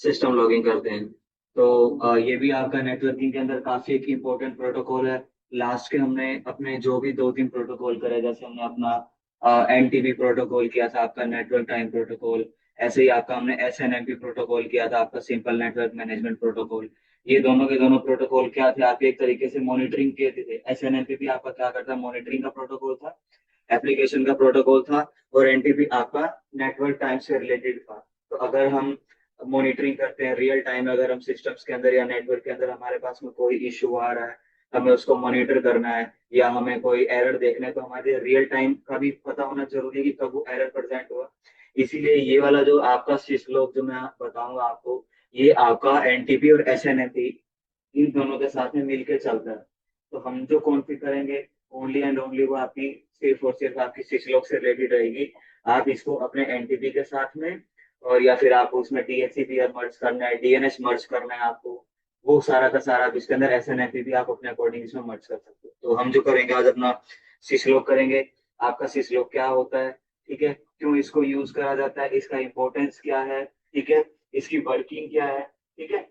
System logging करते हैं। तो ये भी आपका नेटवर्किंग के अंदर काफी एक इम्पोर्टेंट प्रोटोकॉल है। लास्ट के हमने अपने जो भी दो तीन प्रोटोकॉल करे, जैसे हमने अपना एनटीपी प्रोटोकॉल किया था, आपका नेटवर्क टाइम प्रोटोकॉल। ऐसे ही आपका हमने एसएनएमपी प्रोटोकॉल किया था, आपका सिंपल नेटवर्क मैनेजमेंट प्रोटोकॉल। ये दोनों के दोनों प्रोटोकॉल क्या थे, आप एक तरीके से मॉनिटरिंग के थे। एसएनएमपी भी आपका क्या करता है, मॉनिटरिंग का प्रोटोकॉल था, एप्लीकेशन का प्रोटोकॉल था। और एनटीपी आपका नेटवर्क टाइम से रिलेटेड था। तो अगर हम मॉनिटरिंग करते हैं रियल टाइम, अगर हम सिस्टम्स के अंदर या नेटवर्क के अंदर हमारे पास में कोई इश्यू आ रहा है, हमें उसको मॉनिटर करना है, या हमें कोई एरर देखना है, तो हमारे रियल टाइम का भी पता होना जरूरी है कि कब वो एरर प्रेजेंट हुआ। इसीलिए ये वाला जो आपका सिस्लोग जो मैं बताऊंगा आपको, ये आपका एनटीपी और एसएनएमपी इन दोनों के साथ में मिलके चलता है। तो हम जो कॉन्फ़िगर करेंगे, ओनली एंड ओनली वो आपकी सिर्फ और सिर्फ आपकी सिस्लॉग से रिलेटेड रहेगी। आप इसको अपने एनटीपी के साथ में, और या फिर आपको उसमें डीएचसीपी मर्ज करना है, डीएनएस मर्ज करना है आपको, वो सारा का सारा आप इसके अंदर एसएनएमपी भी आप अपने अकॉर्डिंग इसमें मर्ज कर सकते हो। तो हम जो करेंगे आज अपना सिस्लॉग करेंगे। आपका सिस्लॉग क्या होता है, ठीक है, क्यों इसको यूज करा जाता है, इसका इंपॉर्टेंस क्या है, ठीक है, इसकी वर्किंग क्या है, ठीक है,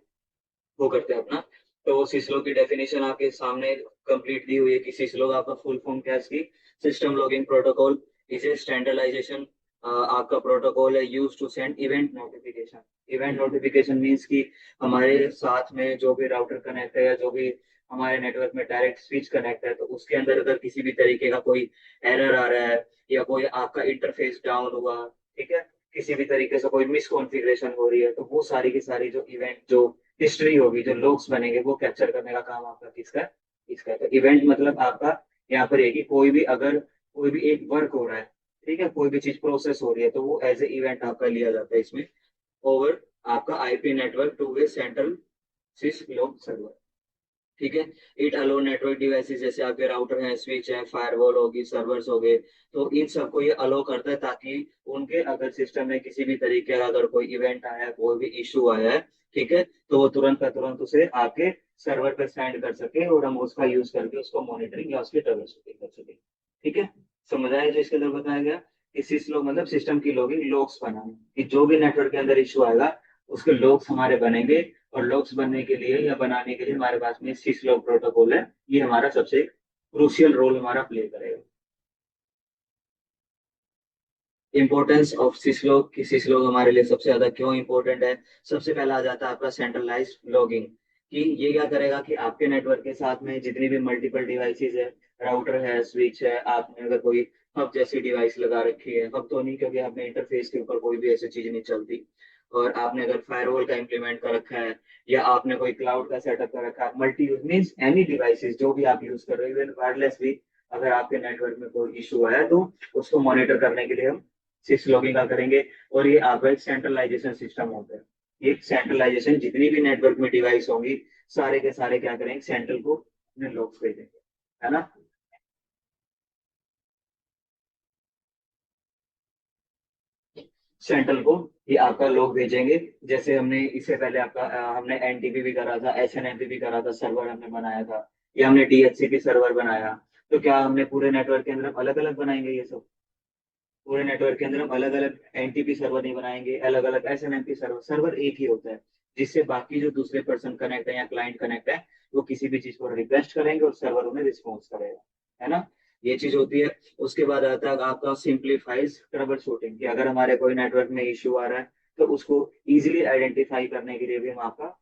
वो करते हैं अपना। तो सिस्लो की डेफिनेशन आपके सामने कंप्लीट दी हुई है कि सिस्लो का आपका फुल फॉर्म क्या है इसकी, system logging protocol is a standardization. आपका प्रोटोकॉल है use to send event notification. Event notification means कि हमारे साथ में जो भी राउटर कनेक्ट है या जो भी हमारे नेटवर्क में डायरेक्ट स्विच कनेक्ट है, तो उसके अंदर अगर किसी भी तरीके का कोई एरर आ रहा है, या कोई आपका इंटरफेस डाउन हुआ, ठीक है, किसी भी तरीके से कोई मिसकॉन्फ़िगरेशन हो रही है, तो वो सारी की सारी जो इवेंट जो हिस्ट्री होगी, जो लोग्स बनेंगे, वो कैप्चर करने का काम आपका किसका है, इसका है। तो इवेंट मतलब आपका यहाँ पर है कि कोई भी अगर कोई भी एक वर्क हो रहा है, ठीक है, कोई भी चीज प्रोसेस हो रही है, तो वो एज ए इवेंट आपका लिया जाता है इसमें। ओवर आपका IP network to way central syslog server, ठीक है। इट अलो नेटवर्क डिवाइसेस जैसे आपके राउटर हैं, स्विच है, फायरवॉल होगी, सर्वर्स हो गए, तो इन सबको ये अलो करता है, ताकि उनके अगर सिस्टम में किसी भी तरीके का अगर कोई इवेंट आया है, कोई भी इशू आया है, ठीक है, तो वो तुरंत का तुरंत उसे आपके सर्वर पे सेंड कर सके, और हम उसका यूज करके उसको मॉनिटरिंग या उसकी ट्रबल शूटिंग कर सके। ठीक है, समझ आया जो इसके अंदर बताया गया। कि सिसलोग मतलब सिस्टम की लॉगिंग, लॉग्स बनाना, कि जो भी नेटवर्क के अंदर इशू आएगा उसके लॉग्स हमारे बनेंगे। और लॉग्स बनने के लिए या बनाने के लिए हमारे पास में सिसलॉग प्रोटोकॉल है, ये हमारा सबसे क्रूशियल रोल हमारा प्ले करेगा। इंपॉर्टेंस ऑफ सिसलॉग, कि सिसलॉग हमारे लिए सबसे ज्यादा क्यों इंपॉर्टेंट है। सबसे पहला आ जाता है आपका सेंट्रलाइज्ड लॉगिंग, कि ये क्या करेगा कि आपके नेटवर्क के साथ में जितनी भी मल्टीपल डिवाइसेस है, राउटर है, स्विच है, आपने अगर कोई हब जैसी डिवाइस लगा रखी है, हब तो नहीं क्योंकि आपने इंटरफेस के ऊपर कोई भी ऐसी चीज नहीं चलती, और आपने अगर फायरवॉल का इम्प्लीमेंट कर रखा है, या आपने कोई क्लाउड का सेटअप कर रखा है, multi use means any devices जो भी आप यूज कर रहे हो, इवन वायरलेस भी, अगर आपके नेटवर्क में कोई इशू आया, तो उसको मॉनिटर करने के लिए हम सिक्स लॉगिंग का करेंगे। और ये आपका एक सेंट्रलाइजेशन सिस्टम होता है। ये सेंट्रलाइजेशन जितनी भी नेटवर्क में डिवाइस होंगी, सारे के सारे क्या करेंगे, सेंट्रल को अपने लॉग्स भेजेंगे, है ना। सेंट्रल को ये आपका लॉग भेजेंगे। जैसे हमने इससे पहले आपका हमने एनटीपी भी करा था, एसएनएमपी भी करा था, सर्वर हमने बनाया था, या हमने डीएचसीपी सर्वर बनाया। तो क्या हमने पूरे नेटवर्क के अंदर अलग अलग बनाएंगे ये सब, पूरे नेटवर्क के अंदर हम अलग अलग एनटीपी सर्वर नहीं बनाएंगे, अलग अलग एसएनएमपी सर्वर, सर्वर एक ही होता है, जिससे बाकी जो दूसरे पर्सन कनेक्ट है या क्लाइंट कनेक्ट है, वो किसी भी चीज को रिक्वेस्ट करेंगे और सर्वर उन्हें रिस्पॉन्स करेगा, है ना। ये चीज होती है। उसके बाद आता है आपका सिंप्लीफाइज ट्रबल शूटिंग, कि अगर हमारे कोई नेटवर्क में इश्यू आ रहा है, तो उसको इजिली आइडेंटिफाई करने के लिए भी हम आपका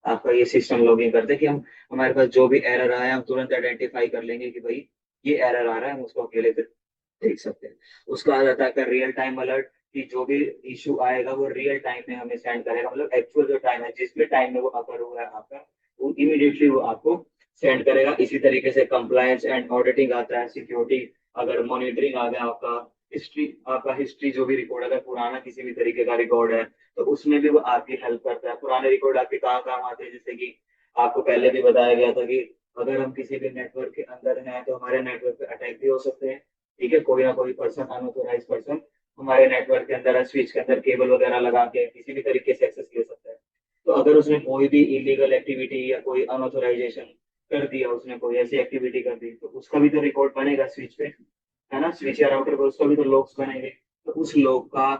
आपका ये सिस्टम लॉगिंग करते हैं, कि हम हमारे पास जो भी एरर आया हम तुरंत आइडेंटिफाई कर लेंगे कि भाई ये एरर आ रहा है, हम उसको अकेले देख सकते हैं। उसका आ जाता है रियल टाइम अलर्ट, कि जो भी इशू आएगा वो रियल टाइम में हमें सेंड करेगा, मतलब एक्चुअल जो टाइम है, जिस भी टाइम में वो अकर हुआ है आपका, वो इमीडिएटली वो आपको सेंड करेगा। इसी तरीके से कंप्लायंस एंड ऑडिटिंग आता है, सिक्योरिटी, अगर मॉनिटरिंग आ गया आपका, हिस्ट्री, आपका हिस्ट्री जो भी रिकॉर्ड, अगर पुराना किसी भी तरीके का रिकॉर्ड है, तो उसमें भी वो आपकी हेल्प करता है। पुराने रिकॉर्ड आपके कहाँ काम आते हैं, जैसे कि आपको पहले भी बताया गया था कि अगर हम किसी भी नेटवर्क के अंदर हैं, तो हमारे नेटवर्क पे अटैक भी हो सकते हैं, ठीक है, कोई ना कोई पर्सन, अनऑथोराइज पर्सन हमारे नेटवर्क के अंदर स्विच के अंदर केबल वगैरह लगा के किसी भी तरीके से एक्सेस ले सकता है। तो अगर उसने कोई भी इलीगल एक्टिविटी या कोई अनऑथोराइजेशन कर दिया, उसने कोई ऐसी एक्टिविटी कर दी, तो उसका भी तो रिकॉर्ड बनेगा स्विच पे, है ना, स्विच या राउटर पर उसका भी तो लॉग्स बनेंगे। तो उस लॉग का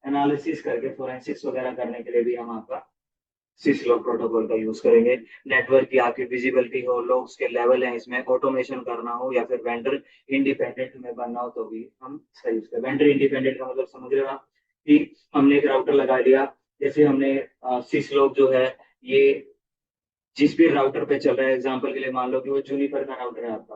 एनालिसिस करके फोरेंसिक्स वगैरह करने के लिए भी हम आपका सिसलो प्रोटोकॉल का यूज करेंगे। नेटवर्क की आपकी विजिबिलिटी हो, लोग उसके लेवल है, इसमें ऑटोमेशन करना हो या फिर वेंडर इंडिपेंडेंट में बनना हो, तो भी हम इसका यूज करें। वेंडर इंडिपेंडेंट का मतलब समझ रहे हो आप कि हमने एक राउटर लगा लिया, जैसे हमने सिसलो जो है ये जिस भी राउटर पे चल रहा है, एग्जांपल के लिए मान लो कि वो जूनिपर का राउटर है आपका,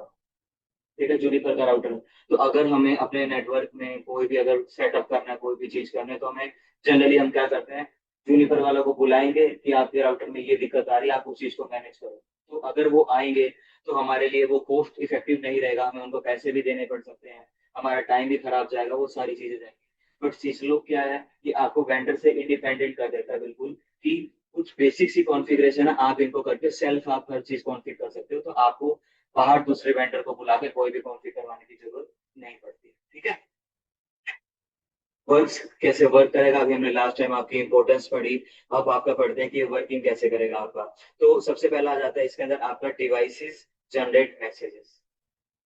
ठीक है, जूनिपर का राउटर है। तो अगर हमें अपने नेटवर्क में कोई भी अगर सेटअप करना है, कोई भी चीज करना है, तो हमें जनरली हम क्या करते हैं, जूनिपर वालों को बुलाएंगे कि आपके राउटर में ये दिक्कत आ रही है, आप उस चीज को मैनेज करो। तो अगर वो आएंगे तो हमारे लिए वो कॉस्ट इफेक्टिव नहीं रहेगा, हमें उनको पैसे भी देने पड़ सकते हैं, हमारा टाइम भी खराब जाएगा, वो सारी चीजें जाएंगी। बट सिसलो क्या है कि आपको वेंडर से इंडिपेंडेंट कर देता है बिल्कुल, कि कुछ बेसिक सी कॉन्फ़िगरेशन है, आप इनको करके सेल्फ आप हर चीज कॉन्फ़िगर कर सकते हो, तो आपको बाहर दूसरे वेंडर को बुला के कोई भी कॉन्फ़िगर करवाने की जरूरत नहीं पड़ती। ठीक है, वर्क कैसे वर्क करेगा, अभी हमने लास्ट टाइम आपकी इंपॉर्टेंस पढ़ी, अब आपका पढ़ते हैं कि वर्किंग कैसे करेगा आपका। तो सबसे पहला आ जाता है इसके अंदर आपका डिवाइसेस जनरेट मैसेजेस,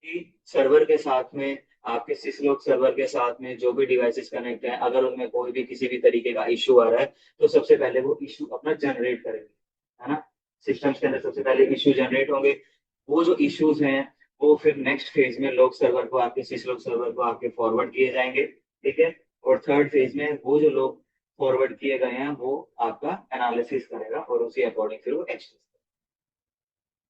कि सर्वर के साथ में, आपके सिसलोक सर्वर के साथ में जो भी डिवाइसेस कनेक्ट हैं, अगर उनमें कोई भी किसी भी तरीके का इशू आ रहा है, तो सबसे पहले वो इशू अपना जनरेट करेंगे, है ना। सिस्टम्स के अंदर सबसे पहले इशू जनरेट होंगे, वो जो इश्यूज हैं वो फिर नेक्स्ट फेज में लोग सर्वर को, आपके सिसलोक सर्वर को आपके फॉरवर्ड किए जाएंगे, ठीक है। और थर्ड फेज में वो जो लोग फॉरवर्ड किए गए हैं वो आपका एनालिसिस करेगा और उसी अकॉर्डिंग फिर वो एक्शन।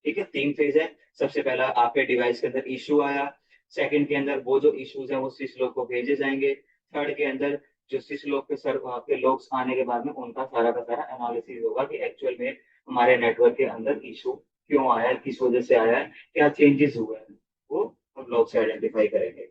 ठीक है, तीन फेज है। सबसे पहला आपके डिवाइस के अंदर इशू आया, सेकंड के अंदर वो जो इश्यूज हैं वो सिसलोक को भेजे जाएंगे, थर्ड के अंदर जो सिसलोक के सर आपके लोग आने के बाद में उनका सारा का सारा एनालिसिस होगा कि एक्चुअल में हमारे नेटवर्क के अंदर इशू क्यों आया है, किस वजह से आया है, क्या चेंजेस हुए हैं, वो हम लोग से आइडेंटिफाई करेंगे।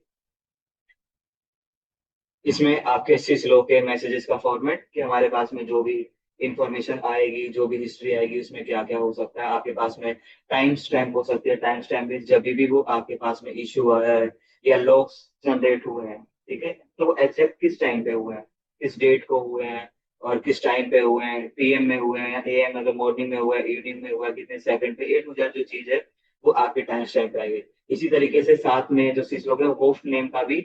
इसमें आपके सिसलो के मैसेजेस का फॉर्मेट, कि हमारे पास में जो भी इंफॉर्मेशन आएगी, जो भी हिस्ट्री आएगी, उसमें क्या क्या हो सकता है, आपके पास में टाइम स्टैम्प हो सकती है, टाइम स्टैम्प में जब भी वो आपके पास में इश्यू आया है या लॉग्स जनरेट हुए हैं, ठीक है, तो वो एग्जैक्ट किस टाइम पे हुए हैं, किस डेट को हुए हैं, और किस टाइम पे हुए हैं, पीएम में हुए हैं या एएम, अगर मॉर्निंग में हुआ है, इवनिंग में हुआ है, कितने सेकंड पे, ए टू जेड जो चीज है वो आपके टाइम स्टैम्प पे आएगी। इसी तरीके से साथ में जो सिसलो के होस्ट नेम का भी,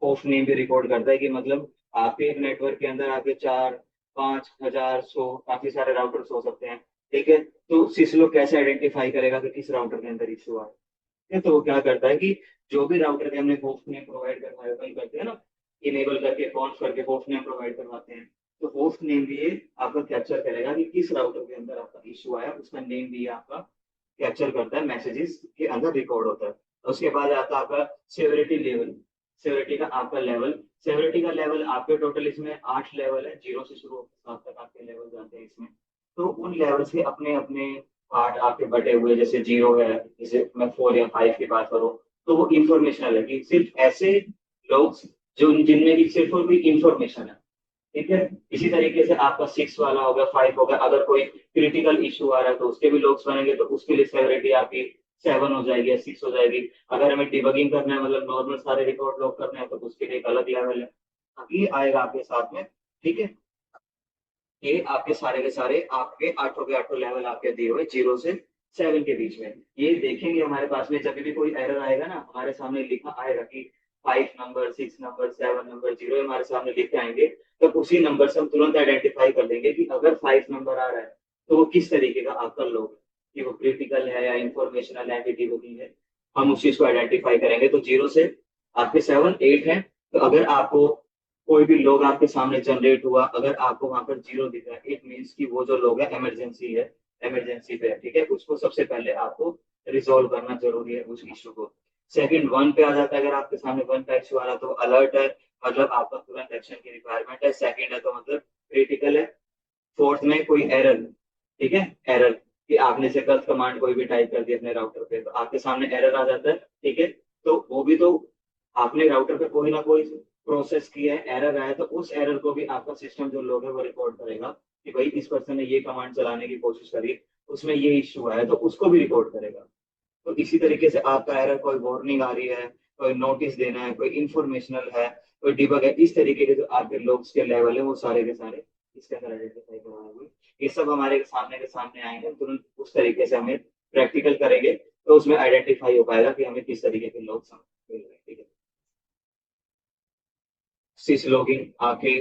ऑफ नेम भी रिकॉर्ड करता है, कि मतलब आपके एक नेटवर्क के अंदर आपके 4, 5, 1000, 100 काफी सारे राउटर्स हो सकते हैं, ठीक है। तो सिसलो कैसे आइडेंटिफाई करेगा कि किस राउटर के अंदर इशू आ रहा है, तो वो क्या करता है कि जो भी राउटर के हमने होस्ट नेम प्रोवाइड करवाए करते हैं ना, इनेबल करके कॉन्फ करके होस्ट नेम प्रोवाइड करवाते हैं, तो होस्ट नेम भी ये आपका कैप्चर करेगा कि किस राउटर के अंदर आपका इशू आया, उसका नेम भी ये आपका कैप्चर करता है, मैसेजेस के अंदर रिकॉर्ड होता है। उसके बाद आता है आपका सेवरिटी लेवल, सेवरिटी का आपका लेवल, सेवरिटी का लेवल आपके टोटल इसमें 8 लेवल है, 0 से शुरू होकर 7 तक आपके लेवल जाते हैं इसमें। तो उन लेवल से अपने अपने पार्ट आपके बटे हुए, जैसे 0 है, जैसे मैं 4 या 5 की बात करूँ, तो वो इंफॉर्मेशनल है, कि सिर्फ ऐसे लोग जो जिनमें की सिर्फ और भी इंफॉर्मेशन है, ठीक है। इसी तरीके से आपका 6 वाला होगा, 5 होगा, अगर कोई क्रिटिकल इशू आ रहा है तो उसके भी लोग बनेंगे, तो उसके लिए सेवरिटी आपकी 7 हो जाएगी या 6 हो जाएगी। अगर हमें डिबगिंग करना है, मतलब नॉर्मल सारे रिकॉर्ड लॉक करना है, तो उसके लिए एक अलग लेवल है, ये आएगा आपके साथ में, ठीक है। ये आपके सारे के सारे आपके आठों के आठों लेवल आपके दिए हुए 0 से 7 के बीच में। ये देखेंगे हमारे पास में, जब भी कोई एरर आएगा ना, हमारे सामने लिखा आएगा कि 5 नंबर, 6 नंबर, 7 नंबर, 0 हमारे सामने लिख के आएंगे, तब उसी नंबर से हम तुरंत आइडेंटिफाई कर लेंगे कि अगर 5 नंबर आ रहा है तो वो किस तरीके का आपका लोग है, कि वो क्रिटिकल है या इंफॉर्मेशनल है, है, हम उस चीज को आइडेंटिफाई करेंगे। तो 0 से आपके 7, 8 है, तो अगर आपको कोई भी लोग आपके सामने जनरेट हुआ, अगर आपको वहां पर 0 दिख रहा है, इट मीन्स कि वो जो लोग है इमरजेंसी है, इमरजेंसी पे है, ठीक है, उसको सबसे पहले आपको रिजोल्व करना जरूरी है उस इशू को। सेकंड 1 पे आ जाता है, अगर आपके सामने 1 का इशू आ रहा है तो अलर्ट है, मतलब आपका तुरंत एक्शन की रिक्वायरमेंट है, सेकंड है तो मतलब क्रिटिकल है, फोर्थ में कोई एरर, ठीक है, एरर, कि आपने से गलत कमांड कोई भी टाइप कर दिया अपने राउटर पे, तो आपके सामने एरर आ जाता है, ठीक है। तो वो भी तो आपने राउटर पे कोई ना कोई प्रोसेस किया है, एरर आया, तो उस एरर को भी आपका सिस्टम जो लोग है वो रिकॉर्ड करेगा, कि भाई इस पर्सन ने ये कमांड चलाने की कोशिश करी, उसमें ये इश्यू आया, तो उसको भी रिकॉर्ड करेगा। तो इसी तरीके से आपका एरर, कोई वार्निंग आ रही है, कोई नोटिस देना है, कोई इंफॉर्मेशनल है, कोई डिबग है, इस तरीके के जो आपके लोग्स के लेवल है वो सारे के सारे इसके अंदर आइडेंटिफाई करवाएंगे। ये सब हमारे सामने के सामने आएंगे, तुरंत उस तरीके से हमें प्रैक्टिकल करेंगे, तो उसमें आइडेंटिफाई हो पाएगा कि हमें किस तरीके के लोग मिल रहे हैं, ठीक है। सिस लॉगिंग आके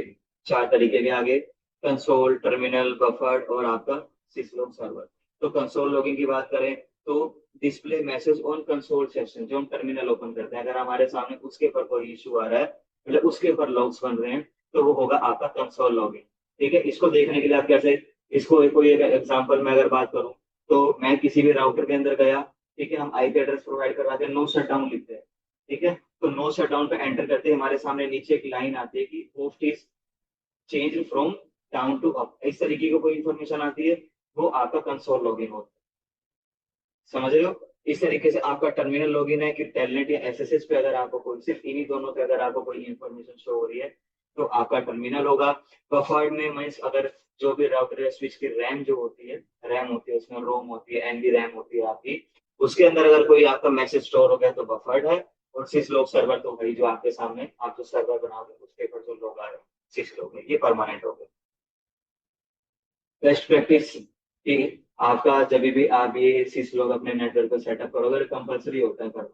चार तरीके के आगे, कंसोल, टर्मिनल, बफर और आपका सिसलोग सर्वर। तो कंसोल लॉगिंग की बात करें तो display message on console section, जो हम टर्मिनल ओपन करते हैं, अगर हमारे सामने उसके ऊपर कोई इशू आ रहा है, मतलब उसके ऊपर लॉग्स बन रहे हैं, तो वो होगा आपका कंसोल लॉगिंग। ठीक है, इसको देखने के लिए आप कैसे, इसको कोई एक एग्जांपल में अगर बात करूं, तो मैं किसी भी राउटर के अंदर गया, ठीक है, हम आईपी एड्रेस प्रोवाइड करवाते हैं, नो शट डाउन लिखते हैं। ठीक है, तो नो शट डाउन पे एंटर करते ही हमारे सामने नीचे एक लाइन आती है कि host is change from down to up, इस तरीके की कोई इंफॉर्मेशन आती है, वो आपका कंसोल लॉगिन होता है। समझ रहे हो? इस तरीके से आपका टर्मिनल लॉगिन है कि टेलनेट या एसएसएस पे अगर आपको कोई, सिर्फ इन्हीं दोनों पे अगर आपको कोई इंफॉर्मेशन शो हो रही है, तो आपका टर्मिनल होगा। बफर्ड में मीन्स अगर जो भी राउटर या स्विच की रैम जो होती है, रैम होती है उसमें, रोम होती है, एनवी रैम होती है आपकी, उसके अंदर अगर कोई आपका मैसेज स्टोर हो गया तो बफर्ड है। और सिस लोग सर्वर तो भाई जो आपके सामने आप जो सर्वर बनाओगे उसके ऊपर जो लोग आ रहे हैं, सिस लोग है, ये परमानेंट हो गए। बेस्ट प्रैक्टिस कि आपका जब भी आप ये सिस लोग अपने नेटवर्क को सेटअप करोगे, कंपलसरी होता है पर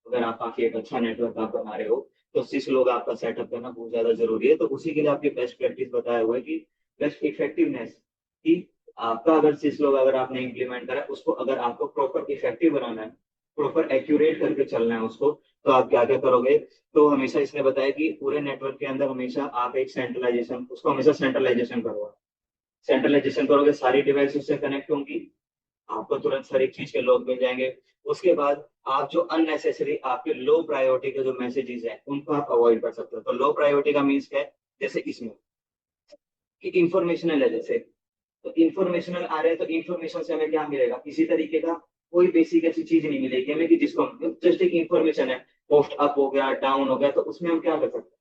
अगर आप काफी एक अच्छा नेटवर्क आप बना रहे हो, तो सिस लोग आपका सेटअप करना बहुत ज्यादा जरूरी है। तो उसी के लिए आपकी बेस्ट प्रैक्टिस बताया हुआ है कि बेस्ट इफेक्टिवनेस, कि आपका अगर सिस लोग अगर आपने इंप्लीमेंट करा, उसको अगर आपको प्रॉपर इफेक्टिव बनाना है, प्रॉपर एक्यूरेट करके चलना है उसको, तो आप क्या क्या करोगे। तो हमेशा इसने बताया कि पूरे नेटवर्क के अंदर हमेशा आप एक सेंट्रलाइजेशन, उसको हमेशा सेंट्रलाइजेशन करो। सेंट्रलाइजेशन करोगे, सारी डिवाइस उससे कनेक्ट होंगी, आपको तुरंत हर एक चीज के लॉग मिल जाएंगे। उसके बाद आप जो अननेसेसरी आपके लो प्रायोरिटी के जो मैसेजेस हैं उनको आप अवॉइड कर सकते हो। तो लो प्रायोरिटी का मीन्स क्या है, जैसे इसमें कि इंफॉर्मेशनल है, जैसे तो इंफॉर्मेशनल आ रहे हैं, तो इंफॉर्मेशन से हमें क्या मिलेगा, किसी तरीके का कोई बेसिक ऐसी चीज नहीं मिलेगी हमें कि जिसको जस्ट एक इंफॉर्मेशन है, पोस्ट अप हो गया, डाउन हो गया, तो उसमें हम क्या कर सकते हैं,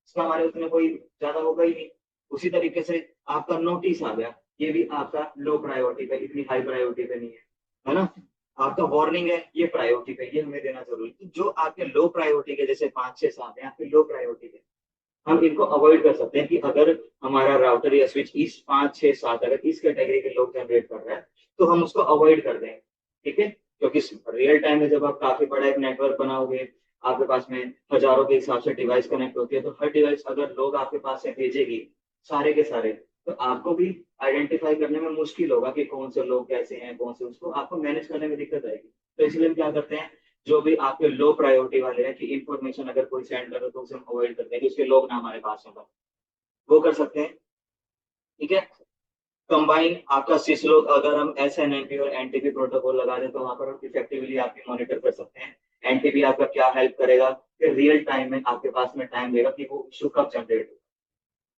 उसका हमारे उसमें कोई ज्यादा होगा ही नहीं। उसी तरीके से आपका नोटिस आ गया, ये भी आपका लो प्रायोरिटी पे, इतनी हाई प्रायोरिटी पे नहीं है ना। आपका वार्निंग है, ये प्रायोरिटी पे, ये हमें देना जरूरी है। जो आपके लो प्रायोरिटी के जैसे 5 6 7 है आपके लो प्रायोरिटी के, हम इनको अवॉइड कर सकते हैं कि अगर हमारा राउटर या स्विच इस 5 6 7 अगर इस कैटेगरी के लोग जनरेट कर रहा है, तो हम उसको अवॉइड कर दें। ठीक है, क्योंकि रियल टाइम में जब आप काफी बड़ा एक नेटवर्क बनाओगे, आपके पास में हजारों के हिसाब से डिवाइस कनेक्ट होती है, तो हर डिवाइस अगर लोग आपके पास से भेजेगी, सारे के सारे, तो आपको भी आइडेंटिफाई करने में मुश्किल होगा कि कौन से लोग कैसे हैं, कौन से, उसको आपको मैनेज करने में दिक्कत आएगी। तो इसलिए हम क्या करते हैं, जो भी आपके लो प्रायोरिटी वाले हैं, कि इंफॉर्मेशन अगर कोई सेंड करे तो उसे हम अवॉइड करते हैं कि उसके लोग ना हमारे पास में, वो कर सकते हैं। ठीक है, कंबाइन आपका सिसलोग अगर हम एसएनएमपी और एनटीपी प्रोटोकॉल लगा दें, तो वहां पर हम इफेक्टिवली आपकी मॉनिटर कर सकते हैं। एनटीपी आपका क्या हेल्प करेगा, कि रियल टाइम में आपके पास में टाइम देगा कि वो इशू कब जनरेट हो।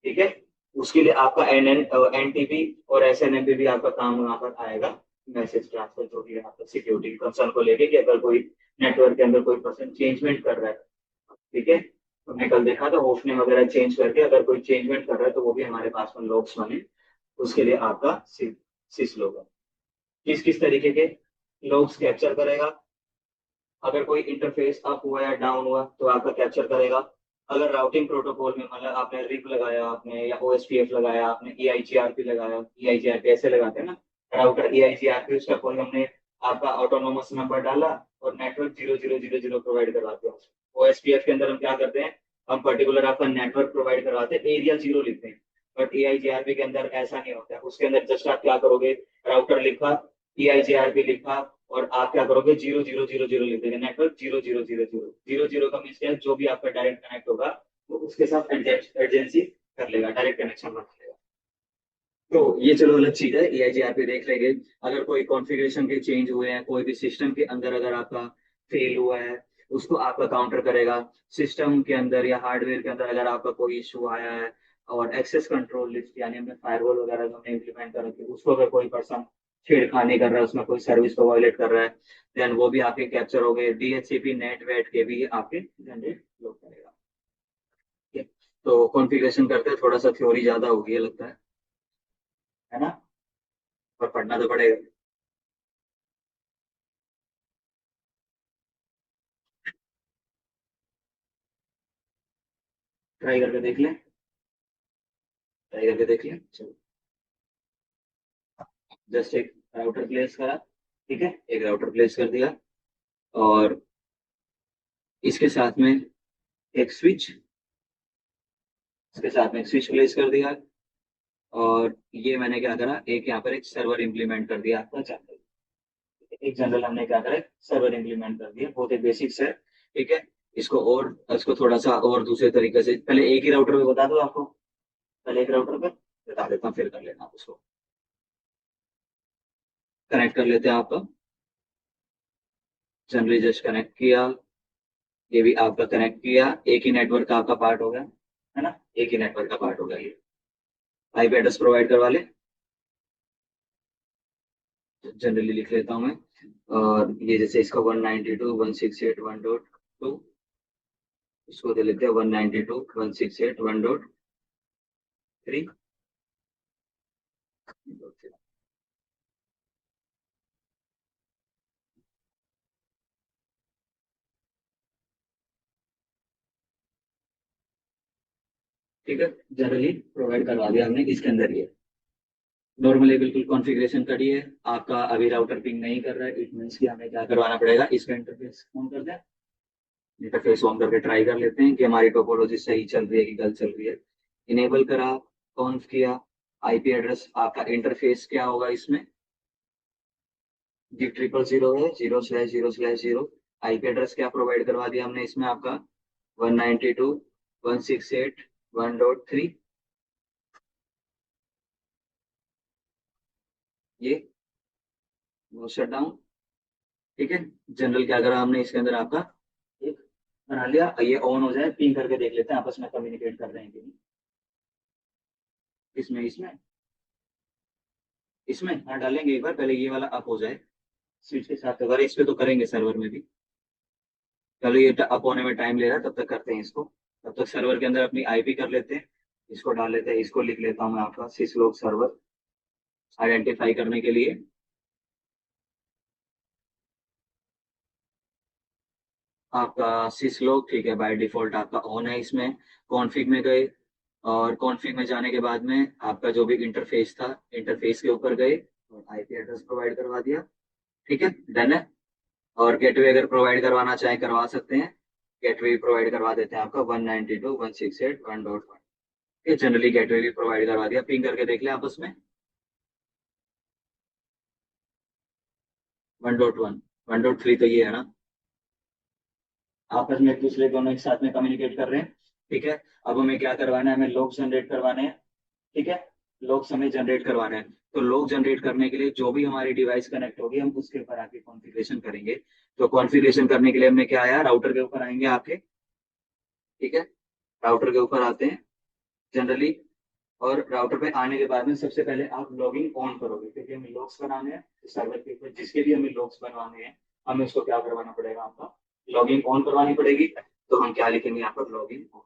ठीक है, उसके लिए आपका एनटीपी और एसएनएमपी भी आपका काम वहां पर आएगा, मैसेज ट्रांसफर जो भी है आपका सिक्योरिटी कंसर्न को लेके, कि अगर कोई नेटवर्क के अंदर कोई पर्सन चेंजमेंट कर रहा है। ठीक है, तो हमने कल देखा था होस्ट नेम वगैरह चेंज करके अगर कोई चेंजमेंट कर रहा है, तो वो भी हमारे पास में लॉग्स बने, उसके लिए आपका सिस लोग है। किस किस तरीके के लॉग्स कैप्चर करेगा, अगर कोई इंटरफेस अप हुआ या डाउन हुआ तो आपका कैप्चर करेगा। अगर राउटिंग प्रोटोकॉल में मतलब आपने रिप लगाया आपने, या ओएसपीएफ लगाया आपने, ईआईजीआरपी लगाया, ईआईजीआरपी ऐसे लगाते हैं ना, राउटर ईआईजीआरपी, उसका कोई हमने आपका ऑटोनोमस नंबर डाला और नेटवर्क 0000 प्रोवाइड करवाते हैं। ओएसपीएफ के अंदर हम क्या करते हैं, हम पर्टिकुलर आपका नेटवर्क प्रोवाइड करवाते हैं, एरिया 0 लिखते हैं। बट ईआईजीआरपी के अंदर ऐसा नहीं होता है, उसके अंदर जस्ट आप क्या करोगे, राउटर लिखा, ईआईजीआरपी लिखा, और आप क्या करोगे, 0000 लिख देंगे, नेटवर्क 0000 का मीन्स क्या है, जो भी आपका डायरेक्ट कनेक्ट होगा वो उसके साथ एडजेंसी कर लेगा, डायरेक्ट कनेक्शन बना लेगा। तो ये चलो अलग चीज है, एआईजीआरपी देख लेंगे। अगर कोई कॉन्फ़िगरेशन के चेंज हुए हैं, कोई भी सिस्टम के अंदर अगर आपका फेल हुआ है, उसको आपका काउंटर करेगा। सिस्टम के अंदर या हार्डवेयर के अंदर अगर आपका कोई इशू आया है, और एक्सेस कंट्रोल लिस्ट यानी हमने फायरवॉल वगैरह जो हमने इम्प्लीमेंट कर रखी है, उसको अगर कोई पर्सन छेड़खानी कर रहा है, उसमें कोई सर्विस को वायलेट कर रहा है, देन वो भी आपके कैप्चर हो गए। डीएचसीपी नेट वेट के भी आपके जनरेट लोड करेगा। ठीक है? तो कॉन्फ़िगरेशन करते हैं, थोड़ा सा थ्योरी ज्यादा होगी ये लगता है ना, पर पढ़ना तो पड़ेगा। ट्राई करके देख लें, ट्राई करके देख लें, चलो। जस्ट एक राउटर प्लेस करा, ठीक है, एक राउटर प्लेस कर दिया, और इसके साथ में एक स्विच, इसके साथ में स्विच प्लेस कर दिया, और ये मैंने क्या करा, एक यहाँ पर एक सर्वर इंप्लीमेंट कर दिया आपका जनरल। एक जनरल हमने क्या करा, सर्वर इंप्लीमेंट कर दिया, बहुत ही बेसिक्स है। ठीक है, इसको थोड़ा सा और दूसरे तरीके से, पहले एक ही राउटर पे बता दो आपको, पहले एक राउटर पे बता देता हूँ, फिर कर लेना आप उसको। कनेक्ट कर लेते हैं आपका, जनरली जस्ट कनेक्ट किया, ये भी आपका कनेक्ट किया, एक ही नेटवर्क का आपका पार्ट हो गया, है ना, एक ही नेटवर्क का पार्ट हो गया ये। आईपी एड्रेस प्रोवाइड करवा ले, जनरली लिख लेता हूँ मैं। और ये जैसे इसका 192.168.1.2, इसको दे लेते हैं 192.168.1.3। ठीक है, जनरली प्रोवाइड करवा दिया हमने इसके अंदर। ये नॉर्मली बिल्कुल कॉन्फ़िगरेशन करिए, आपका अभी राउटर पिंग नहीं कर रहा है, इट मीन्स कि हमें क्या करवाना पड़ेगा, इसका इंटरफेस ऑन कर दें। इंटरफेस ऑन करके ट्राई कर लेते हैं कि हमारी टोपोलॉजी सही चल रही है कि गलत चल रही है। इनेबल करा, कॉन्फ किया, आईपी एड्रेस आपका इंटरफेस क्या होगा इसमें, जी 000 है, 0/0/0। आईपी एड्रेस क्या प्रोवाइड करवा दिया हमने इसमें आपका, 192.168.1.3। ये नो शट डाउन। ठीक है, जनरल क्या करा हमने इसके अंदर आपका एक बना लिया, ये ऑन हो जाए पिंग करके देख लेते हैं आपस में कम्युनिकेट कर रहे हैं कि नहीं। इसमें इसमें इसमें हाँ डालेंगे एक बार, पहले ये वाला अप हो जाए स्विच के साथ, अगर इस पे तो करेंगे सर्वर में भी। चलो ये अप होने में टाइम ले रहा है, तब तक करते हैं इसको। तब तक सर्वर के अंदर अपनी आईपी कर लेते हैं, इसको डाल लेते हैं, इसको लिख लेता हूँ मैं आपका सिसलोग सर्वर आइडेंटिफाई करने के लिए। आपका सिसलोग ठीक है, बाय डिफॉल्ट आपका ऑन है इसमें। कॉन्फ़िग में गए, और कॉन्फ़िग में जाने के बाद में आपका जो भी इंटरफेस था, इंटरफेस के ऊपर गए और आईपी एड्रेस प्रोवाइड करवा दिया। ठीक है, डन है। और गेटवे अगर प्रोवाइड करवाना चाहे करवा सकते हैं, गेटवे प्रोवाइड करवा देते हैं आपका 192.168.1.1। ये जनरली गेटवे भी प्रोवाइड करवा दिया, पिंग करके देख लें आपस में। 1.1, 1.3 तो ये है ना, आपस में एक दूसरे दोनों एक साथ में कम्युनिकेट कर रहे हैं। ठीक है, अब हमें क्या करवाना है, हमें लॉग जनरेट करवाने हैं। ठीक है, लॉग हमें जनरेट करवाना है, तो लॉग जनरेट करने के लिए जो भी हमारी डिवाइस कनेक्ट होगी हम उसके ऊपर आके कॉन्फ़िगरेशन करेंगे। तो कॉन्फ़िगरेशन करने के लिए हमने क्या आया, राउटर के ऊपर आएंगे आपके। ठीक है, राउटर के ऊपर आते हैं जनरली, और राउटर पे आने के बाद में सबसे पहले आप लॉगिंग ऑन करोगे, क्योंकि हमें लॉग्स बनाने हैं सर्वर के ऊपर, जिसके भी हमें लॉग्स बनवाने हैं हमें उसको क्या करवाना पड़ेगा, आपका लॉगिंग ऑन करवानी पड़ेगी। तो हम क्या लिखेंगे यहाँ पर, लॉगिंग ऑन।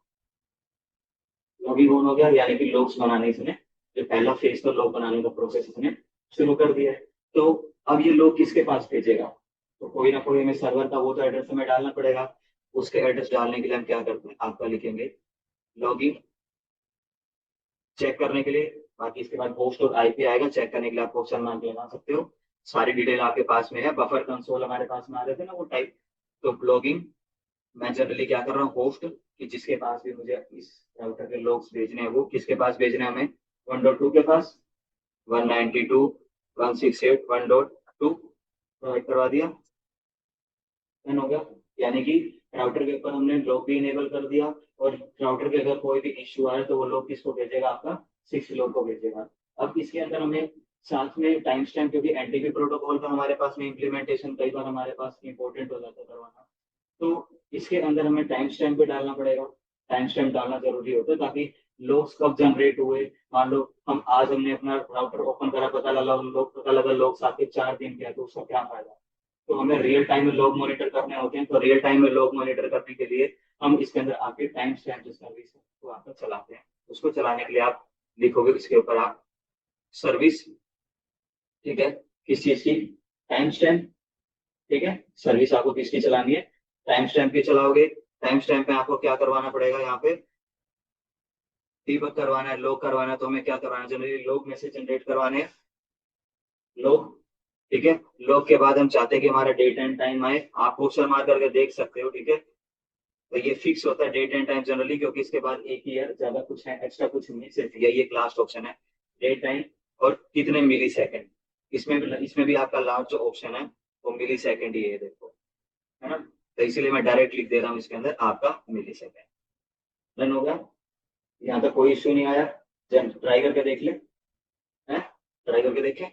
लॉगिंग ऑन हो गया, यानी कि लॉग्स बनाने इसने जो पहला फेज था, लॉग बनाने का प्रोसेस इसने शुरू कर दिया है। तो अब ये लॉग किसके पास भेजेगा, तो कोई ना कोई हमें सर्वर का वो तो एड्रेस हमें डालना पड़ेगा। उसके एड्रेस डालने के लिए हम क्या करते हैं, आपका लिखेंगे लॉगिंग चेक करने के लिए। बाकी इसके बाद होस्ट और आईपी आएगा, चेक करने के लिए आप ऑप्शन मान के लगा सकते हो। सारी डिटेल आपके पास में है, बफर कंसोल हमारे पास में आ रहे थे ना वो टाइप। तो ब्लॉगिंग मैं जनरली क्या कर रहा हूँ, होस्ट कि जिसके पास भी मुझे इस राउटर के लॉग्स भेजने हैं, वो किसके पास भेजने हैं हमें, 1.2 के पास, 192.168.1.2 प्रोवाइड करवा दिया। डन हो गया, यानी कि राउटर के ऊपर हमने लॉग भी इनेबल कर दिया, और राउटर के अगर कोई भी इश्यू आए तो वो लॉग किसको भेजेगा, आपका 6 लॉग को भेजेगा। अब इसके अंदर हमें साथ में टाइम स्टैम्प, क्योंकि एनटीपी प्रोटोकॉल का हमारे पास में इम्प्लीमेंटेशन कई बार हमारे पास इंपॉर्टेंट हो जाता है करवाना, तो इसके अंदर हमें टाइम स्टैम्प भी डालना पड़ेगा। टाइम स्टैम्प डालना जरूरी होता है, ताकि लोग कब जनरेट हुए, मान लो हम आज हमने अपना राउटर ओपन करा, पता लगा लोग आके 4 दिन किया, तो उसका क्या फायदा। तो हमें रियल टाइम में लॉग मॉनिटर करने होते हैं, तो रियल टाइम में लॉग मॉनिटर करने के लिए हम इसके अंदर आपके टाइम स्टैम्प जो सर्विस है वो आपका चलाते हैं। उसको चलाने के लिए आप लिखोगे इसके ऊपर आप सर्विस। ठीक है, किस चीज की, टाइम स्टैम्प। ठीक है, सर्विस आपको किसकी चलानी है, टाइम स्टैम्प की चलाओगे। टाइम स्टैम्प में आपको क्या करवाना पड़ेगा, यहाँ पे डीबग करवाना है, लॉग करवाना है, तो हमें क्या करवाना है, जनरली लॉग में से जनरेट करवाने हैं लॉग। ठीक है, लॉग के बाद हम चाहते हैं कि हमारा डेट एंड टाइम आए, आप ऑप्शन मार करके देख सकते हो। ठीक है, तो ये फिक्स होता है डेट एंड टाइम जनरली, क्योंकि इसके बाद एक ईयर, ज्यादा कुछ है एक्स्ट्रा कुछ नहीं है, सिर्फ यही एक लास्ट ऑप्शन है, डेट टाइम और कितने मिली सेकेंड। इसमें भी आपका लास्ट जो ऑप्शन है वो मिली सेकेंड ही है, देखो, है ना। तो इसीलिए मैं डायरेक्ट लिख दे रहा हूँ इसके अंदर आपका मिली सेकेंड। डन हो गया, यहाँ तक कोई इश्यू नहीं आया। जब ट्राई करके देख ले, हैं, ट्राई करके देखें।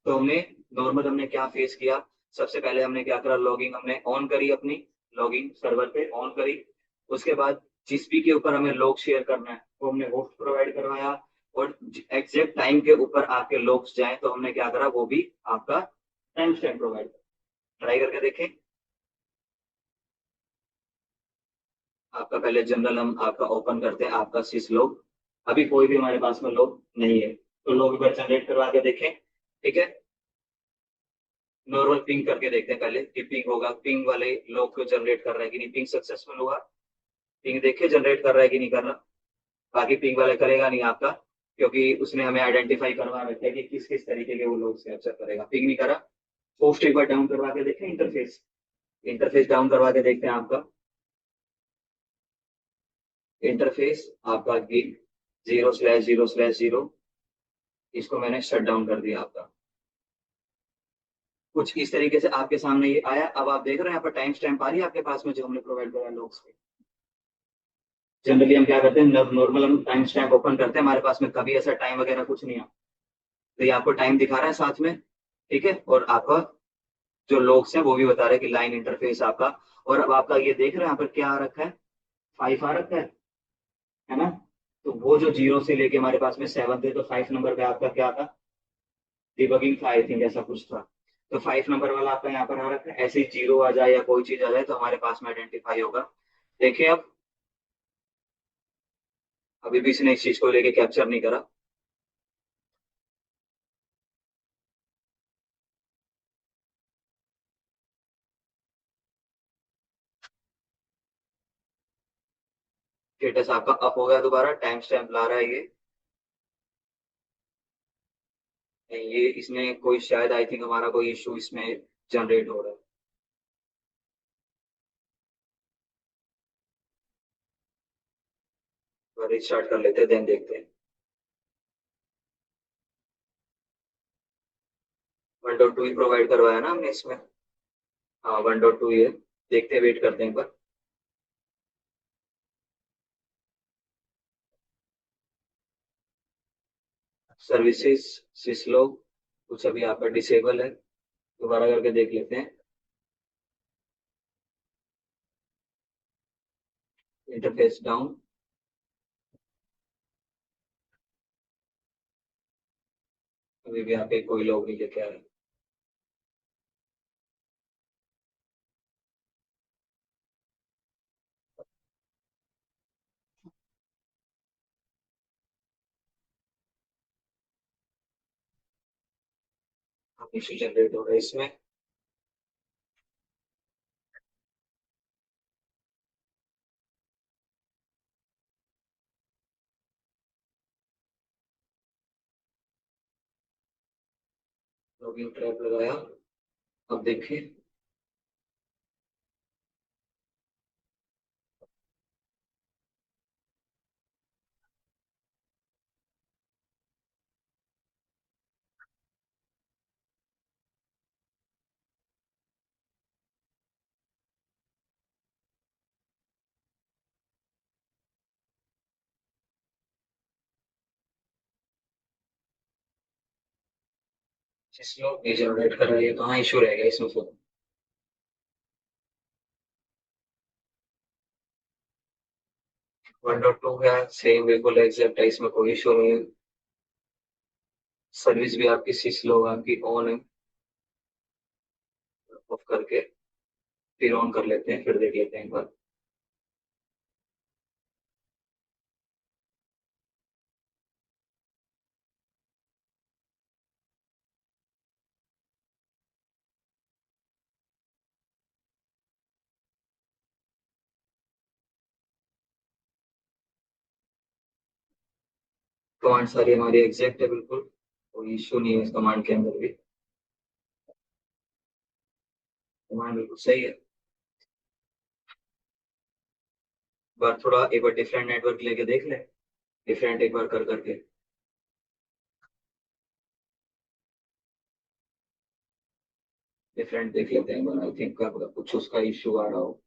तो हमने नॉर्मल हमने क्या फेस किया, सबसे पहले हमने क्या करा, लॉगिंग हमने ऑन करी, अपनी लॉगिंग सर्वर पे ऑन करी। उसके बाद जिस भी के ऊपर हमें लॉग शेयर करना है वो हमने होस्ट प्रोवाइड करवाया, और एग्जैक्ट टाइम के ऊपर आपके लॉग्स जाए तो हमने क्या करा, वो भी आपका टाइम स्टैम्प प्रोवाइड करा। ट्राई करके देखें। आपका पहले जनरल हम आपका ओपन करते हैं, आपका सिस लॉग। अभी कोई भी हमारे पास में लॉग नहीं है, तो लॉग एक बार जनरेट करवा के देखें, ठीक है। नॉर्मल पिंग करके देखते हैं पहले कि पिंग होगा, पिंग वाले लोग को जनरेट कर रहा है कि नहीं, पिंग सक्सेसफुल हुआ, पिंग देखे जनरेट कर रहा है कि नहीं कर रहा। बाकी पिंग वाला करेगा नहीं आपका, क्योंकि उसने हमें आइडेंटिफाई करवा रखा है कि किस किस तरीके के वो लोग कैप्चर करेगा। पिंग नहीं करा, पोस्ट एक बार डाउन करवा के देखें, इंटरफेस, इंटरफेस डाउन करवा के देखते हैं आपका। इंटरफेस आपका गिग 0/0/0, इसको मैंने शट डाउन कर दिया आपका। कुछ इस तरीके से आपके सामने ये आया। अब आप देख रहे हैं यहाँ पर टाइम स्टैम्प आ रही है आपके पास में जो हमने प्रोवाइड करा लोग। जनरली हम क्या करते हैं, नॉर्मल हम टाइम स्टैम्प ओपन करते हैं, हमारे पास में कभी ऐसा टाइम वगैरह कुछ नहीं आता। तो ये आपको टाइम दिखा रहा है साथ में, ठीक है, और आपका जो लॉग्स हैं वो भी बता रहे हैं कि लाइन इंटरफेस आपका। और अब आपका ये देख रहे हैं यहाँ पर क्या आ रखा है, 5 आ रखा है ना। तो वो जो 0 से लेके हमारे पास में 7 थे, तो 5 नंबर पे आपका क्या था, डिबगिंग था, आई थिंक ऐसा कुछ था। तो 5 नंबर वाला आपका यहाँ पर आ रखा है। ऐसे ही 0 आ जाए या कोई चीज आ जाए तो हमारे पास में आइडेंटिफाई होगा। देखिए अब, अभी भी इसने इस चीज को लेके कैप्चर नहीं करा। स्टेटस आपका अप हो गया, दोबारा टाइम स्टैम्प ला रहा है ये। ये इसमें कोई शायद आई थिंक हमारा कोई इशू इसमें जनरेट हो रहा है। रिस्टार्ट कर लेते हैं, देन देखते हैं। 1.2 ही प्रोवाइड करवाया ना हमने इसमें। हाँ 1.2 ही है, देखते हैं, वेट करते हैं एक बार। सर्विसेज सिसलो कुछ अभी यहाँ पर डिसेबल है, दोबारा करके देख लेते हैं। इंटरफेस डाउन, अभी भी यहाँ पे कोई लोग नहीं लेके आ रहे। इशू जनरेट हो रहा है इसमें। लॉगिंग ट्रैप लगाया, अब देखिए। सिसलो ये जनरेट कर रही है, कहाँ इशू रह गया इसमें फिर। 1.2 है, सेम बिल्कुल एग्जैक्ट है, इसमें कोई इशू नहीं है। सर्विस भी आपकी सिसलो आपकी ऑन है, ऑफ करके फिर ऑन कर लेते हैं, फिर देख लेते हैं एक बार। कमांड सारी हमारी एग्जैक्ट है बिल्कुल, कोई इशू नहीं है इस कमांड के अंदर भी, कमांड बिल्कुल सही है। बार थोड़ा एक बार डिफरेंट नेटवर्क लेके देख ले, डिफरेंट एक बार कर करके। डिफरेंट देख लेते हैं, आई थिंक कुछ उसका इश्यू आ रहा हो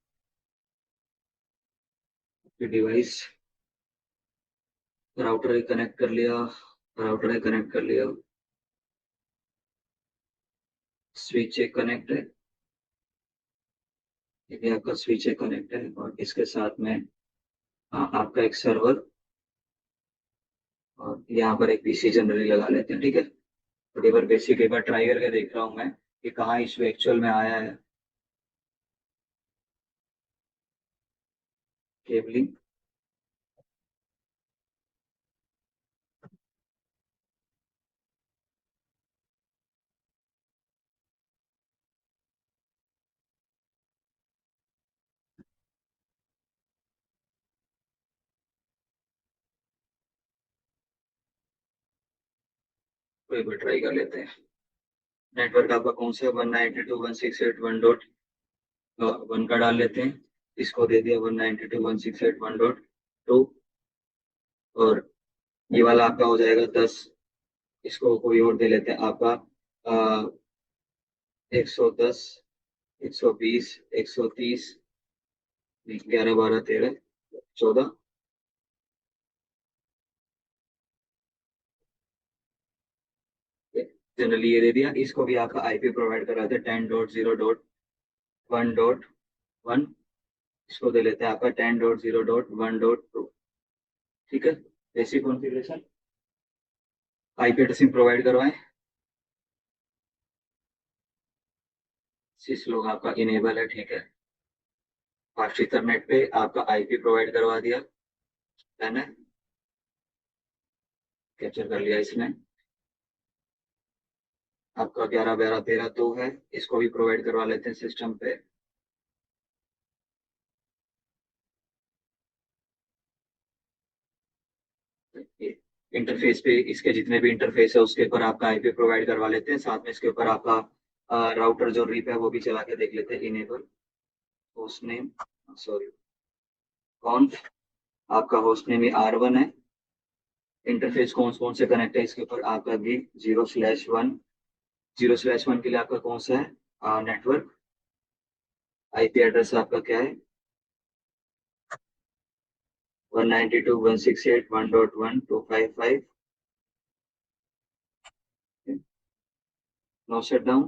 डिवाइस। राउटर कनेक्ट कर लिया, राउटर कनेक्ट कर लिया, स्विच एक कनेक्ट है, ये आपका स्विच एक कनेक्ट है, और इसके साथ में आपका एक सर्वर, और यहाँ पर एक पीसी जनरली लगा लेते हैं, ठीक है। तो एक बार बेसिक एक बार ट्राई करके देख रहा हूँ मैं कि कहाँ इशू एक्चुअल में आया है। केबलिंग, तो एक बार ट्राई कर लेते हैं। नेटवर्क आपका कौन सा है, 192.168.1.1 का डाल लेते हैं। इसको दे दिया 192.168.1.2, और ये वाला आपका हो जाएगा 10। इसको कोई और दे लेते हैं आपका 110, 120, 130, 11, 12, 13, 14। जनरली ये दे दिया। इसको भी आपका आईपी प्रोवाइड करा देते 10.0.1.1। इसको दे लेते हैं आपका 10.0.1.2, ठीक है। Basic configuration, IP addressing provide करवाएं। सिस लोग आपका इनेबल है, ठीक है। फास्ट इथरनेट पे आपका आईपी प्रोवाइड करवा दिया, मैंने कैप्चर कर लिया इसमें। आपका 11, 12, 13 2 है, इसको भी प्रोवाइड करवा लेते हैं सिस्टम पे। इंटरफेस पे इसके जितने भी इंटरफेस है उसके ऊपर आपका आईपी प्रोवाइड करवा लेते हैं, साथ में इसके ऊपर आपका राउटर जो रिप है वो भी चला के देख लेते हैं। इनेबल होस्ट नेम, सॉरी, कॉन्फ, आपका होस्ट नेम R1 है। इंटरफेस कौन कौन से कनेक्ट है इसके ऊपर आपका भी 0/1। 0/1 के लिए आपका कौन सा है नेटवर्क। आईपी एड्रेस आपका क्या है, 192.168.1.1.255। नो शट डाउन,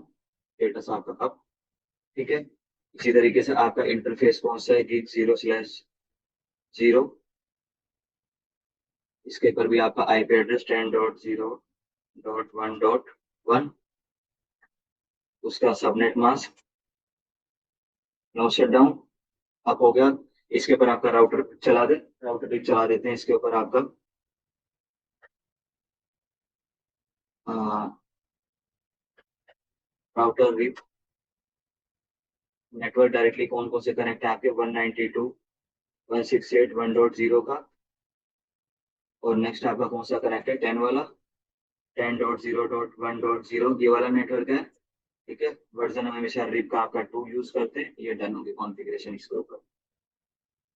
स्टेटस आपका अप, ठीक है। इसी तरीके से आपका इंटरफेस कौन सा है, गीक 0/0। इसके ऊपर भी आपका आईपी एड्रेस 10.0.1.1। उसका subnet mask, no shut down, up हो गया। इसके ऊपर आपका राउटर चला दे, राउटर भी चला देते हैं इसके ऊपर आपका राउटर भी। नेटवर्क डायरेक्टली कौन कौन से कनेक्ट है आपके 192.168.1.0 का, और नेक्स्ट आपका कौन सा कनेक्ट है 10 वाला, 10.0.1.0 ये वाला नेटवर्क है, ठीक है। वर्जन हम हमेशा रिप का आपका 2 यूज करते हैं। ये डन होगी कॉन्फ़िगरेशन इसके ऊपर,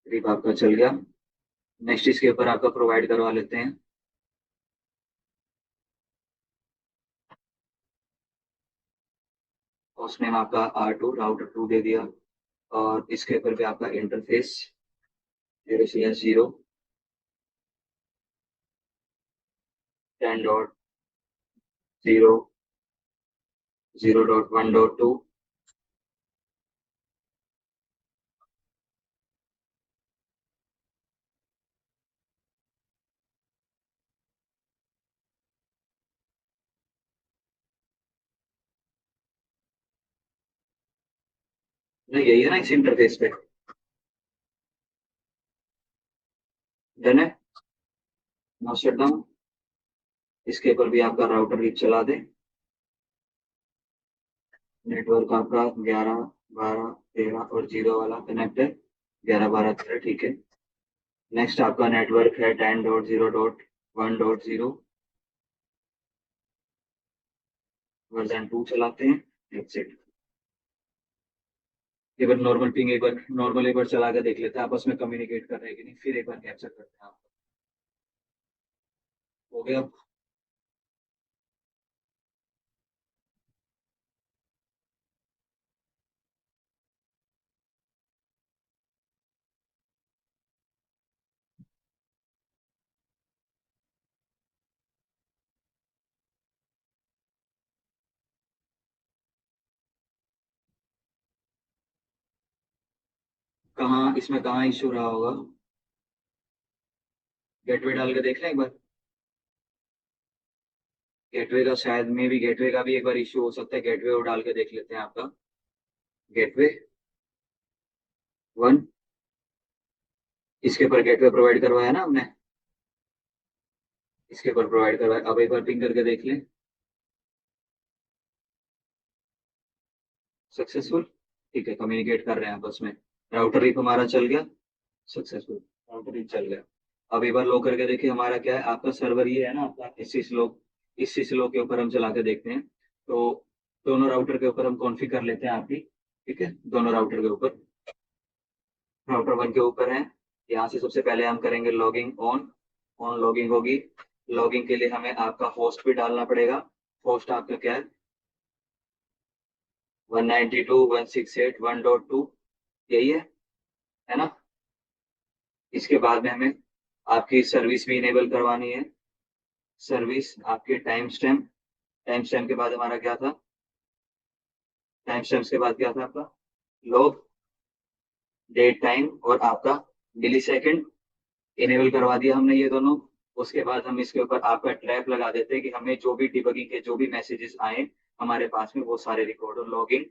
रिप आपका चल गया। नेक्स्ट इसके ऊपर आपका प्रोवाइड करवा लेते हैं उसने आपका R2 राउटर 2 दे दिया, और इसके ऊपर भी आपका इंटरफेस 0/0, 10.0.1.2। नहीं यही है ना इस इंटरफेस पे, डन है। नाउ शट डाउन, इसके ऊपर भी आपका राउटर भी चला दे। नेटवर्क आपका 11, 12, 13 और 0 वाला कनेक्ट है, 11, 12, 13, ठीक है। नेक्स्ट आपका नेटवर्क है 10.0.1.0, वर्जन 2 चलाते हैं, एग्जिट। एक बार नॉर्मल पिंग, एक बार नॉर्मल एक बार चला के देख लेते हैं आपस में कम्युनिकेट कर रहे हैं कि नहीं, फिर एक बार कैप्चर करते हैं आप। हो गया। कहाँ इसमें कहाँ इशू रहा होगा? गेटवे डाल के देख लें एक बार। गेटवे का शायद में भी, गेटवे का भी एक बार इशू हो सकता है, गेटवे वो डाल के देख लेते हैं आपका। गेटवे 1, इसके ऊपर गेटवे प्रोवाइड करवाया ना हमने, इसके ऊपर प्रोवाइड करवाया। अब एक बार पिंग करके देख लें। सक्सेसफुल। ठीक है, कम्युनिकेट कर रहे हैं आपस में। राउटर रिप हमारा चल गया, सक्सेसफुल। राउटर रिप चल गया। अब एक बार लो करके देखिए हमारा क्या है, आपका सर्वर ये है ना आपका इसी स्लो, इसी स्लो के ऊपर हम चला के देखते हैं। तो दोनों राउटर के ऊपर हम कॉन्फ़िगर कर लेते हैं आपकी। ठीक है, दोनों राउटर के ऊपर। राउटर 1 के ऊपर है। यहाँ से सबसे पहले हम करेंगे लॉगिंग ऑन। ऑन लॉगिंग होगी। लॉगिंग के लिए हमें आपका होस्ट भी डालना पड़ेगा। होस्ट आपका क्या है? 192.168.1.2, यही है ना? इसके बाद में हमें आपकी सर्विस भी इनेबल करवानी है। सर्विस आपके टाइम स्टैम्प। टाइम स्टैम्प के बाद हमारा क्या था? टाइम स्टैम्प के बाद क्या था आपका? लॉग, डेट टाइम और आपका मिली सेकेंड। इनेबल करवा दिया हमने ये दोनों। उसके बाद हम इसके ऊपर आपका ट्रैप लगा देते हैं कि हमें जो भी डिबगिंग के जो भी मैसेजेस आए हमारे पास में वो सारे रिकॉर्ड हो। लॉगिंग,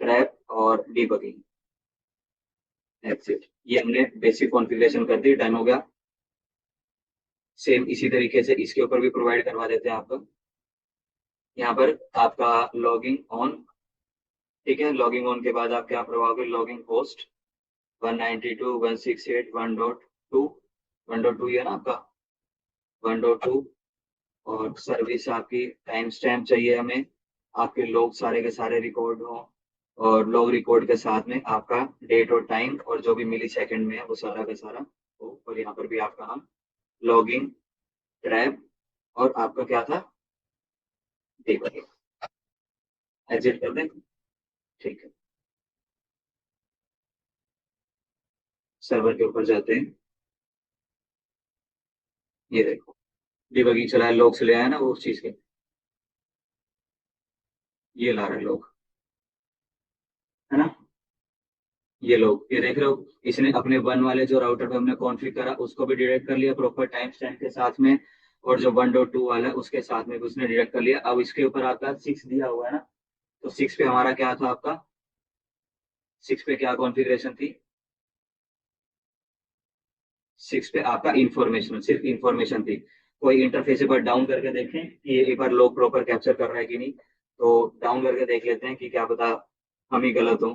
ट्रैप और डिबगिंग, दैट्स इट। ये हमने बेसिक कॉन्फ़िगरेशन कर दी, डन हो गया। सेम इसी तरीके से इसके ऊपर भी प्रोवाइड करवा देते हैं आपको। यहाँ पर आपका लॉगिंग ऑन। ठीक है, लॉगिंग ऑन के बाद आप क्या करवाओगे? Logging host 192.168.1.2। 1.2 ये ना आपका 1.2। और सर्विस आपकी टाइम स्टैम्प चाहिए हमें, आपके लॉग सारे के सारे रिकॉर्ड हो। और लॉग रिकॉर्ड के साथ में आपका डेट और टाइम और जो भी मिली सेकेंड में है वो सारा का सारा हो। और यहाँ पर भी आपका हम लॉगिंग, ट्रैप और आपका क्या था? डीबगिंग। एग्जिट कर दें। ठीक है, सर्वर के ऊपर जाते हैं। ये देखो डीबगिंग चला है, लॉग से ले आया ना वो उस चीज के। ये ला रहे लोग, है ना? ये लोग ये देख रहे हो, इसने अपने वन वाले जो राउटर पे हमने कॉन्फ़िगर करा उसको भी डिटेक्ट कर लिया प्रॉपर टाइम स्टैम्प के साथ में। और जो 1.2 वाला है उसके साथ में भी उसने डिटेक्ट कर लिया। अब इसके ऊपर आपका 6 दिया हुआ है ना, तो 6 पे हमारा क्या था आपका? 6 पे क्या कॉन्फ़िगरेशन थी? 6 पे आपका इंफॉर्मेशन, सिर्फ इंफॉर्मेशन थी। कोई इंटरफेस एक बार डाउन करके देखें कि ये एक बार लोग प्रॉपर कैप्चर कर रहा है कि नहीं। तो डाउन करके देख लेते हैं कि क्या पता हम ही गलत हो।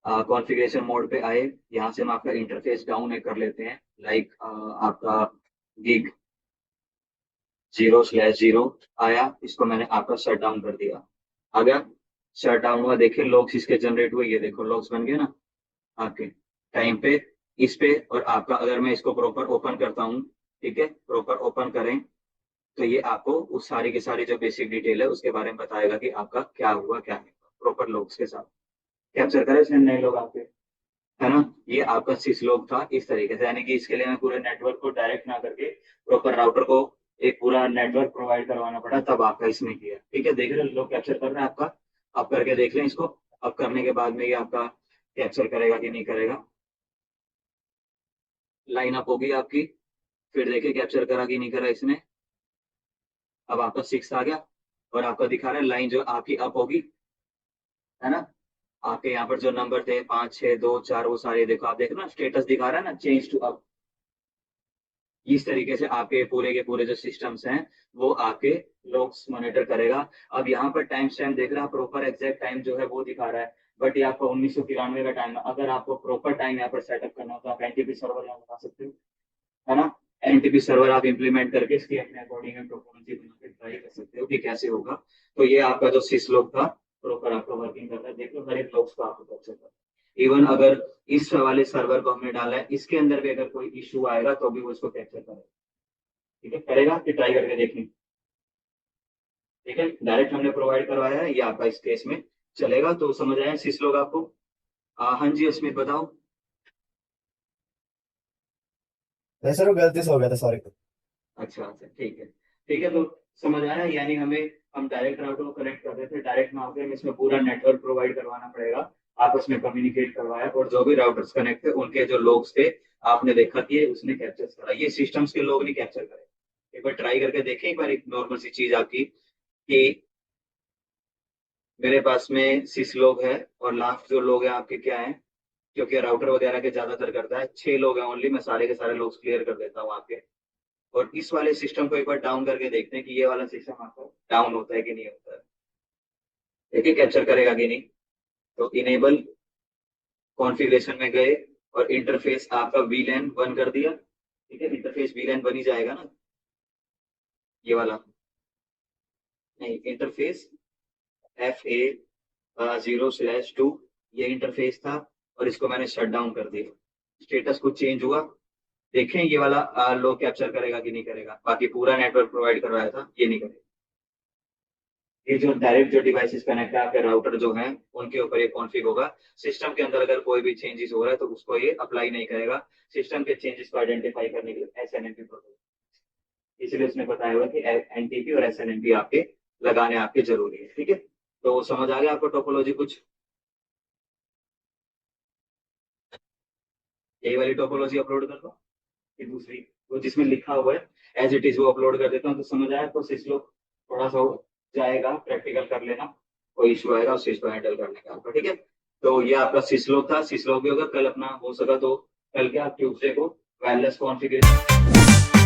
कॉन्फ़िगरेशन मोड पे आए, यहाँ से हम आपका इंटरफेस डाउन कर लेते हैं। लाइक आपका गिग 0/0 आया, इसको मैंने आपका शट डाउन कर दिया। आ गया, शट डाउन हुआ। देखिए लॉग्स इसके जनरेट हुए, ये देखो लॉग्स बन गए ना आपके टाइम पे, इस पे। और आपका अगर मैं इसको प्रॉपर ओपन करता हूँ, ठीक है, प्रॉपर ओपन करें, तो ये आपको उस सारी की सारी जो बेसिक डिटेल है उसके बारे में बताएगा कि आपका क्या हुआ क्या नहीं, प्रॉपर लॉग्स के साथ। कैप्चर करें इसने नए लोग आपके, है ना? ये आपका सिस लॉग था इस तरीके से, यानी कि इसके लिए मैं पूरे नेटवर्क को डायरेक्ट ना करके प्रॉपर राउटर को एक पूरा नेटवर्क प्रोवाइड करवाना पड़ा, तब आपका इसने किया। ठीक है, देख रहे हो लोग कैप्चर कर रहे हैं आपका। आप करके देख लें इसको। अब करने के बाद में ये आपका कैप्चर करेगा कि नहीं करेगा। लाइन अप होगी आपकी, फिर देखिए कैप्चर करा कि नहीं करा इसने। अब आपका 6 आ गया और आपका दिखा रहा है लाइन जो आपकी अप होगी, है ना? आपके यहाँ पर जो नंबर थे 5 6 2 4 वो सारे देखो, आप देख रहे हो ना स्टेटस दिखा रहा है ना, चेंज टू अप। इस तरीके से आपके पूरे के पूरे जो सिस्टम्स हैं वो आपके लॉग्स मॉनिटर करेगा। अब यहाँ पर टाइम स्टैम्प देख रहा है, प्रॉपर एग्जैक्ट टाइम जो है वो दिखा रहा है। बट ये आपका 1993 का टाइम है। अगर आपको प्रॉपर टाइम यहाँ पर सेटअप करना हो तो आप एनटीपी सर्वर यहाँ बना सकते हो, है ना? एनटीपी सर्वर आप इंप्लीमेंट करके इसकी अपने अकॉर्डिंग परफॉर्मेंस बना के ट्राई कर सकते हो कि कैसे होगा। तो ये आपका जो सिस लॉग था प्रॉपर आपका वर्किंग कर रहा है, देखो हर एक लॉग्स को आपको कैप्चर कर इवन अगर इस वाले सर्वर को हमने डाला है, इसके अंदर भी अगर कोई इशू आएगा तो भी वो उसको कैप्चर करेगा। ठीक है, करेगा कि ट्राई करके देखें। ठीक है, डायरेक्ट हमने प्रोवाइड करवाया है, ये आपका इस केस में चलेगा। तो समझ आया सिस लोग आपको? हाँ जी अस्मित बताओ। नहीं सर, वो गलती से हो गया था, सॉरी। अच्छा अच्छा, ठीक है ठीक है। तो समझ आया, यानी हम डायरेक्ट राउटर को कनेक्ट कर रहे थे, डायरेक्ट ना होकर हमें इसमें पूरा नेटवर्क प्रोवाइड करवाना पड़ेगा। आपस में कम्युनिकेट करवाया और जो भी राउटर्स कनेक्ट थे उनके जो लोग्स थे आपने देखा कि ये उसने कैप्चर करा, ये सिस्टम्स के लोग नहीं कैप्चर करे। एक बार ट्राई करके देखें, एक बार एक नॉर्मल सी चीज आपकी कि मेरे पास में सिस लोग है और लास्ट जो लोग हैं आपके क्या है, क्योंकि राउटर वगैरह के ज्यादातर करता है 6 लोग हैं ओनली, मैं सारे के सारे लोग क्लियर कर देता हूँ आपके। और इस वाले सिस्टम को एक बार डाउन करके देखते हैं कि ये वाला सिस्टम आपका डाउन होता है कि नहीं होता है, देखिए कैप्चर करेगा कि नहीं। तो इनेबल कॉन्फ़िगरेशन में गए और इंटरफेस आपका वीलैन बन कर दिया। ठीक है, इंटरफेस वीलैन बन ही जाएगा ना, ये वाला। नहीं, इंटरफेस FA0/2 ये इंटरफेस था और इसको मैंने शट डाउन कर दिया। स्टेटस कुछ चेंज हुआ, देखें ये वाला लो कैप्चर करेगा कि नहीं करेगा। बाकी पूरा नेटवर्क प्रोवाइड करवाया था, ये नहीं करेगा। ये जो डायरेक्ट जो डिवाइसेस कनेक्ट है आपके राउटर जो हैं उनके ऊपर ये कॉन्फ़िग होगा। सिस्टम के अंदर अगर कोई भी चेंजेस हो रहा है तो उसको ये अप्लाई नहीं करेगा। सिस्टम के चेंजेस को आइडेंटिफाई करने के लिए SNMP प्रोटोकॉल, इसलिए उसने बताया हुआ कि NTP और SNMP आपके लगाने आपके जरूरी है। ठीक है, तो समझ आ गया आपको टोपोलॉजी कुछ? यही वाली टोपोलॉजी अपलोड कर दो कि दूसरी, वो जिसमें लिखा हुआ है एज इट इज वो अपलोड कर देता हूँ। तो समझ आया तो सिस्लो थोड़ा सा हो जाएगा, प्रैक्टिकल कर लेना, कोई इशू आएगा उस चीज को हैंडल करने का आपका। ठीक है, तो ये आपका सिस्लो था, सिस्लो भी होगा कल अपना हो सका तो कल क्या ट्यूसडे को वायरलेस कॉन्फ़िगरेशन